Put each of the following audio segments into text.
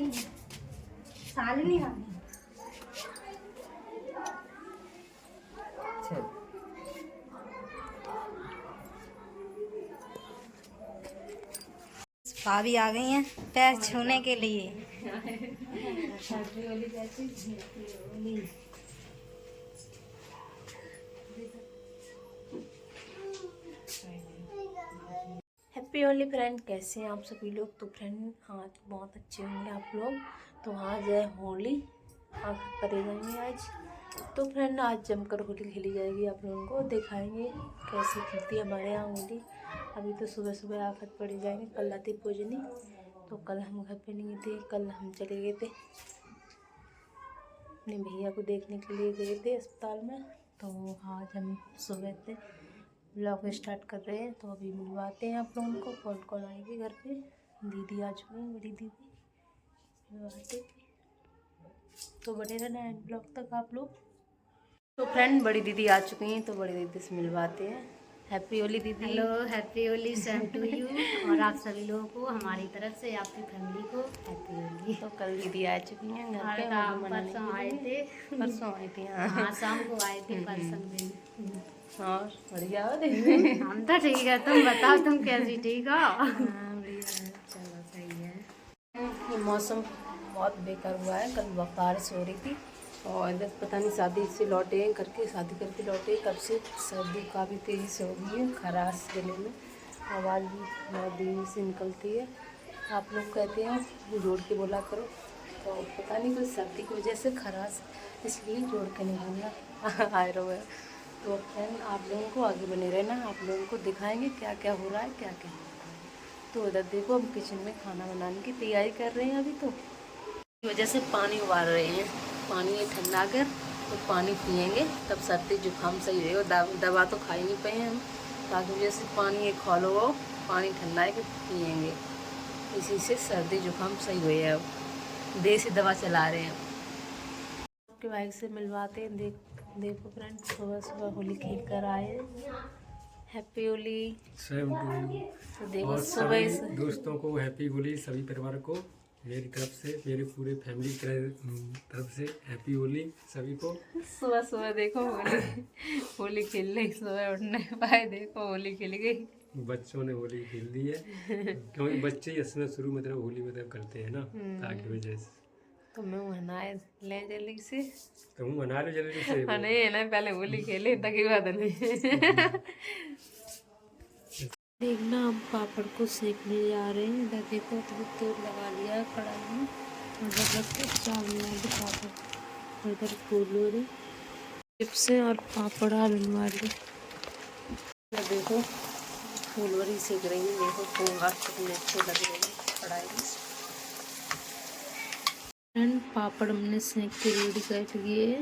नहीं साली नहीं खानी। भाभी आ गई हैं पैर छूने के लिए। हैप्पी होली फ्रेंड, कैसे हैं आप सभी लोग। तो फ्रेंड आज बहुत अच्छे होंगे आप लोग। तो आज है होली, आप परे जाएंगे आज। तो फ्रेंड आज जमकर होली खेली जाएगी, आप लोगों को दिखाएंगे कैसे खेलती है हमारे यहाँ होली। अभी तो सुबह सुबह आफत पड़ी जाएंगे, कल आती पूजनी। तो कल हम घर पे नहीं थे, कल हम चले गए थे अपने भैया को देखने के लिए, गए थे अस्पताल में। तो आज हम सुबह से ब्लॉग स्टार्ट कर रहे हैं। तो अभी मिलवाते हैं आप लोगों को, कौन कौन आएगी घर पे। दीदी आ चुकी हैं, बड़ी दीदी मिलवाते। तो बने रहना एंड ब्लॉग तक आप लोग। तो फ्रेंड बड़ी दीदी आ चुकी हैं, तो बड़ी दीदी से मिलवाते हैं। हैप्पी होली दीदी। Hello, happy Holi same to you. और आप सभी लोगों को हमारी तरफ से, आपकी फैमिली को हैप्पी होली। तो कल दीदी आ चुकी हैं घर पे। परसों आए थे, परसों आई थी। हाँ शाम को आए थे परसों दिन। और बढ़िया हो हम तो ठीक है, तुम बताओ तुम कैसी ठीक हो। बढ़िया। चलो सही है। ये मौसम बहुत बेकार हुआ है, कल बारिश हो रही थी और इधर पता नहीं शादी से लौटे हैं करके, शादी करके लौटे कब से। सर्दी काफ़ी तेज़ी से हो गई है, खराश गले में आवाज़ भी बहुत देरी से निकलती है। आप लोग कहते हैं जोड़ के बोला करो, तो पता नहीं कुछ सर्दी की वजह से खराश, इसलिए जोड़ के नहीं बोलना आए रहो है। तो फ्रेंड आप लोगों को आगे बने रहना, आप लोगों को दिखाएंगे क्या क्या हो रहा है, क्या क्या नहीं हो रहा है। तो इधर देखो हम किचन में खाना बनाने की तैयारी कर रहे हैं अभी। तो इस वजह से पानी उबाल रहे हैं, पानी ठंडा कर तो पानी पियेंगे तब सर्दी जुकाम सही रहेगा। दवा तो खा ही नहीं पाए हम, ताकि वजह से पानी एक खोलो हो, पानी ठंडा है कि पियेंगे, इसी से सर्दी जुकाम सही हुई है। अब देसी दवा चला रहे हैं। आपके भाई से मिलवाते हैं। देखो फ्रेंड सुबह सुबह होली खेल कर आए। Happy Holi same to you. तो देखो और सुबह सभी दोस्तों को हैप्पी होली, सभी परिवार को मेरी तरफ से, मेरे पूरे फैमिली की तरफ से हैप्पी होली सभी को। सुबह सुबह देखो होली खेल रही, सुबह उठने पाए देखो होली खेल गई। बच्चों ने होली खेल दी है क्योंकि बच्चे ही असली शुरू मतलब होली मतलब करते हैं ना, ताकि वजह से। तो मैं मनाए ले जल्दी से, तो हम मना लो जल्दी से। नहीं है ना, पहले होली खेले तक बात नहीं। देखना हम पापड़ को सेकने जा रहे हैं। इधर देखो तो तेल लगा लिया है कढ़ाई में, उधर रख के चावल पापड़, और इधर फूल हो रहे चिप्स और पापड़ आलू वाले। देखो फूलवरी सेक रही है, देखो पोंगा कितने अच्छे लग रहे हैं कढ़ाई में। फ्रेंड पापड़ हमने सेक के रेडी कर लिए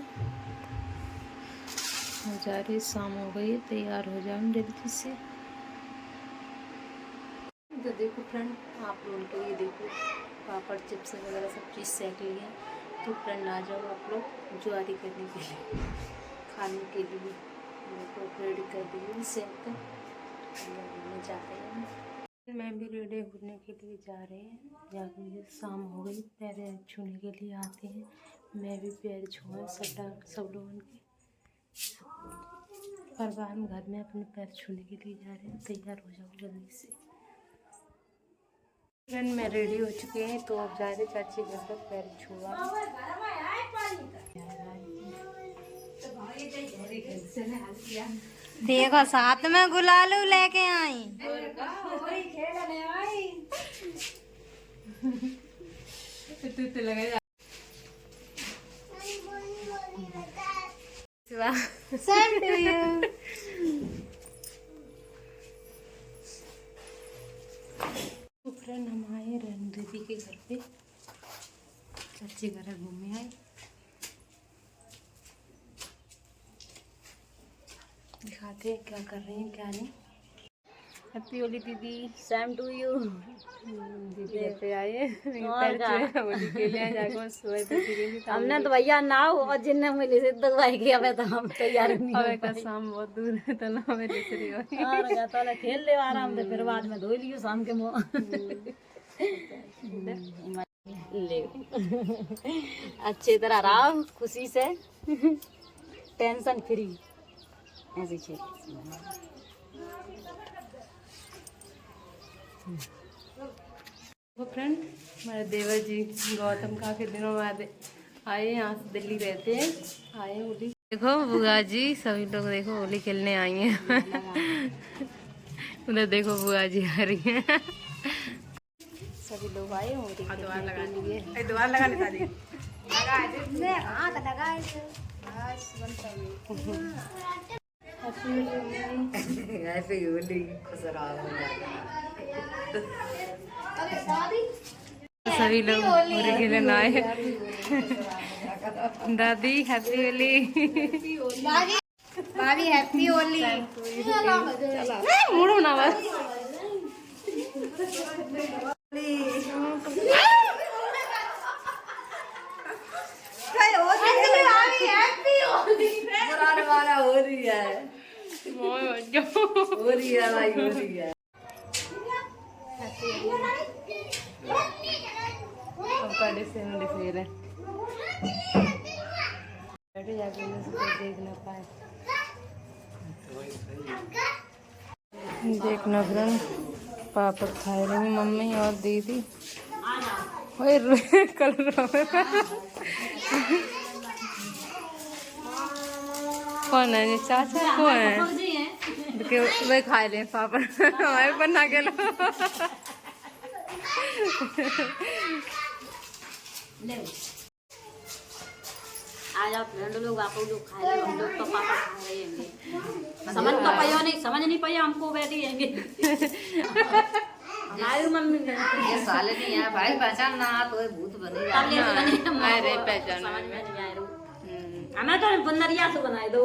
हो जा रही, शाम हो गई, तैयार हो जाए जल्दी से। तो देखो फ्रेंड आप लोगों के लिए देखो पापड़ चिप्स वगैरह सब चीज़ सेक ली है। तो फ्रेंड आ जाओ आप लोग ज्वारी करने के लिए, खाने के लिए। देखो रेडी कर दी सेक कर जा रहे हैं। मैं भी रेडी होने के लिए जा रहे हैं, जाकर मुझे शाम हो गई, पैर छूने के लिए आते हैं। मैं भी पैर छुआ सब लोगों के परिवार में घर में अपने पैर छूने के लिए जा रहे हैं। तैयार हो जाओ जल्दी से। फ्रेंड मैं रेडी हो चुके हैं, तो अब जा रहे चाची घर पर पैर छुआ। देखो साथ में गुलालू लेके आई। Same to you. तो फ्रेंड हम आए रेणु दीदी के घर पे, चाची घर घूमने आए। दिखाते हैं क्या कर रहे हैं क्या नहीं। हैप्पी होली दीदी। Same to you. दीदी घर पे आए होली खेले हैं जाकर सुबह तक। हमने तो भैया ना हो और जिनने मुझे से दवाई किया मैं तो हम तैयार नहीं हो का शाम बहुत दूर है, तो ना हमें दूसरी हो। और गाता वाला खेल ले आराम से, फिर बाद में धो लियो शाम के मुंह। ले अच्छे तरह रहो, खुशी से, टेंशन फ्री ऐसे छे। तो फ्रेंड, हमारे देवर जी गौतम काफी दिनों बाद आए, यहाँ से दिल्ली रहते हैं, आए होली। देखो बुआ जी, सभी लोग देखो होली खेलने आई हैं। उधर देखो बुआ जी आ रही हैं। सभी लोग आए होली खेलने के लिए। द्वार लगा लेता जी। हैप्पी होली। सभी लोग होली खेलने आए। दादी हैप्पी होली। भाभी हैप्पी होली। मुड़ो ना बस। वाला हो रही है हो भाई हो रही है। अब काटे से हम दिख रहे बैठे जाके देख ना पाए। देखना फ्रेंड, पापड़ खा रही मम्मी और दीदी। कल कौन है ये चाचा को है वे खा रहे पापड़ हमारे बना के लो। आ जाओ फ्रेंड लोग, आप लोग खा रहे हो, हम लोग तो पापड़ खा रहे हैं। समझ तो पाया नहीं, समझ नहीं पाया हमको बैठी है हमारी मम्मी ने ये साले नहीं है भाई, पहचान ना तो भूत बने अरे पहचान समझ में नहीं आया। हमें तो बंदरिया से बनाए दो।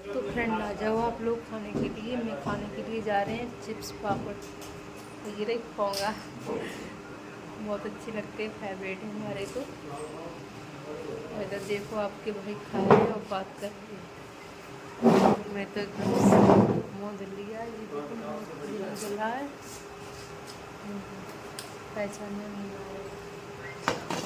तो फ्रेंड आ जाओ आप लोग खाने के लिए। मैं खाने के लिए जा रहे हैं चिप्स पापड़, ये रही खाऊंगा, बहुत अच्छी लगते हैं, फेवरेट है हमारे तो। इधर देखो आपके भाई खा रहे हैं और बात कर रहे हैं। मैं तो एकदम मुँह जल लिया, ये देखो मुँह जल रहा है, पहचानने नहीं आ रहा है।